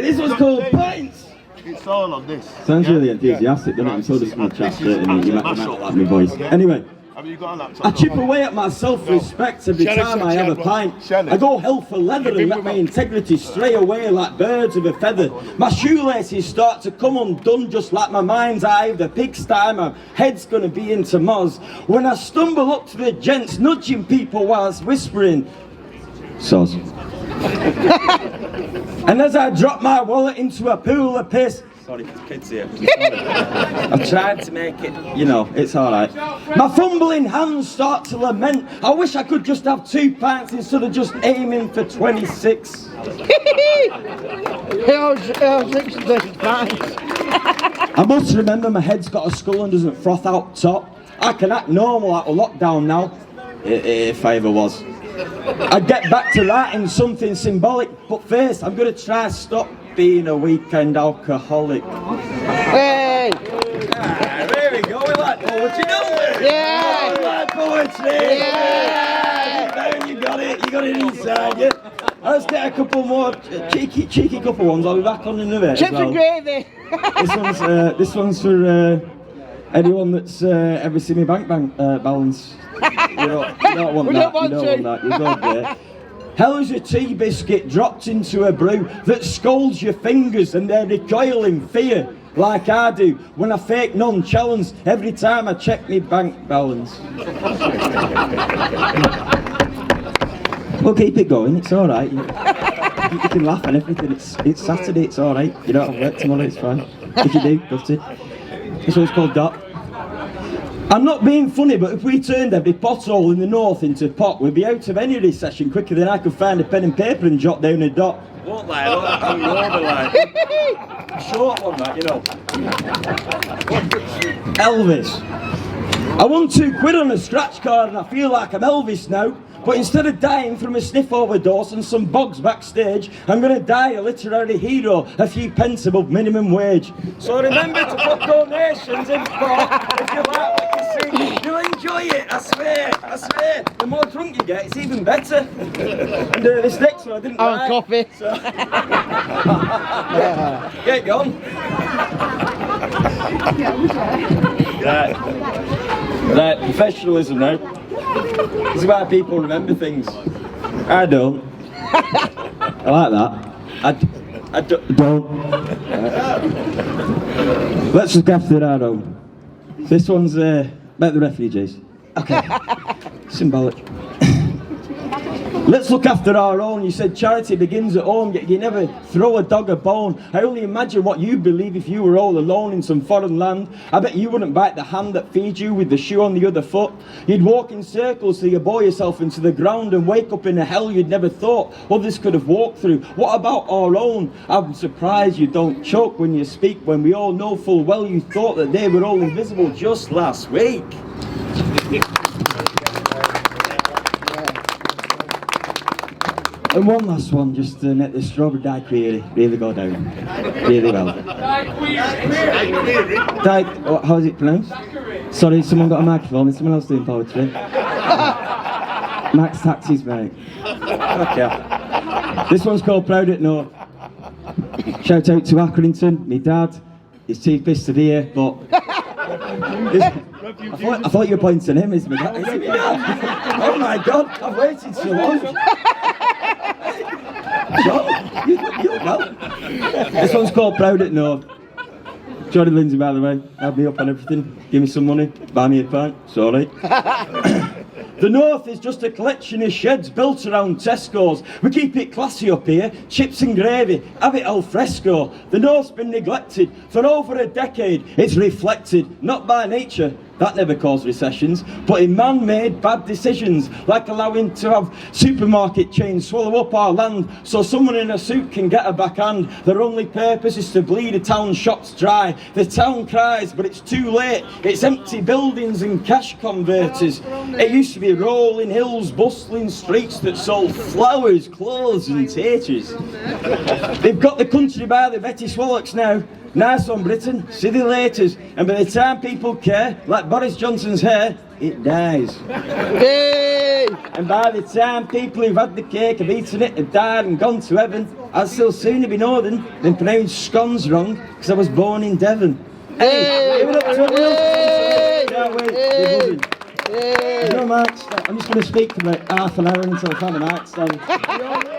This one's called Pints. It's all on this. Sounds really enthusiastic, doesn't it? I'm so just going to chat straight in. You might like my voice. Anyway. Have you got a laptop? I chip away at my self-respect every time I have a pint. I go hell for leather and let my integrity stray away like birds of a feather. My shoelaces start to come undone just like my mind's eye of the pigsty. My head's gonna be into moz. When I stumble up to the gents, nudging people whilst whispering, soz. And as I drop my wallet into a pool of piss, sorry, kids here. I've tried to make it, you know, it's alright. My fumbling hands start to lament. I wish I could just have 2 pints instead of just aiming for 26. I must remember my head's got a skull and doesn't froth out top. I can act normal out of lockdown now, if I ever was. I'd get back to writing something symbolic, but first I'm going to try stop being a weekend alcoholic. Hey! There we go, we like poetry, don't we? Yeah! We like poetry! Yeah! You got it inside you. Let's get a couple more cheeky couple ones. I'll be back on in a bit. Chips and gravy! This one's for anyone that's ever seen me bank balance. You don't want that. You don't there. Hell is a tea biscuit dropped into a brew that scalds your fingers and they recoil in fear, like I do when I fake nonchalance every time I check my bank balance. We'll keep it going, it's alright. You can laugh and everything, it's Saturday, it's alright. You don't have work tomorrow, it's fine. If you do, gutted. This one's called Dot. I'm not being funny, but if we turned every pothole in the north into pot, we'd be out of any recession quicker than I could find a pen and paper and jot down a dot. Won't lie, I don't over like short one, that, you know. Elvis. I won £2 on a scratch card and I feel like I'm Elvis now. But instead of dying from a sniff overdose and some bogs backstage, I'm going to die a literary hero, a few pence above minimum wage. So remember to put donations in for if you like what you see. You'll enjoy it, I swear. The more drunk you get, it's even better. And this next one I didn't write. Coffee. So get going. Right, professionalism now. This is why people remember things. I don't. I like that. I don't. Let's look after our own. This one's about the refugees. Okay. Symbolic. Let's look after our own. You said charity begins at home, yet you never throw a dog a bone. I only imagine what you'd believe if you were all alone in some foreign land. I bet you wouldn't bite the hand that feeds you with the shoe on the other foot. You'd walk in circles till you bore yourself into the ground and wake up in a hell you'd never thought others could have walked through. What about our own? I'm surprised you don't choke when you speak, when we all know full well you thought that they were all invisible just last week. And one last one, just to make the strawberry daiquiri really go down. Really well. How is it pronounced? Sorry, someone got a microphone. Is someone else doing poetry? Max Taxis, mate. Okay. This one's called Proud at North. Shout out to Accrington, my dad. He's too pissed to be here, but... I thought you were pointing at him, is my dad? Is it my dad? Oh my God, I've waited so long. You're well. This one's called Proud at North. Jonny, Lindsey, by the way, have me up on everything. Give me some money, buy me a pint. Sorry. The North is just a collection of sheds built around Tesco's. We keep it classy up here, chips and gravy, have it al fresco. The North's been neglected for over a decade. It's reflected, not by nature, that never caused recessions, but in man-made bad decisions, like allowing to have supermarket chains swallow up our land so someone in a suit can get a backhand. Their only purpose is to bleed a town shops dry. The town cries, but it's too late. It's empty buildings and cash converters. It used to be rolling hills, bustling streets that sold flowers, clothes and taters. They've got the country by the Betty Swallocks now. Nice on Britain, see the laters, and by the time people care, like like Boris Johnson's hair, it dies. Hey! And by the time people who've had the cake have eaten it and died and gone to heaven, I'll still sooner be northern than pronounce scones wrong because I was born in Devon. Hey! Give it up to everyone else. Hey! Can't wait. Hey! They're buzzing. Hey! There's no mic stand. I'm just going to speak for about half an hour until I find a mic stand.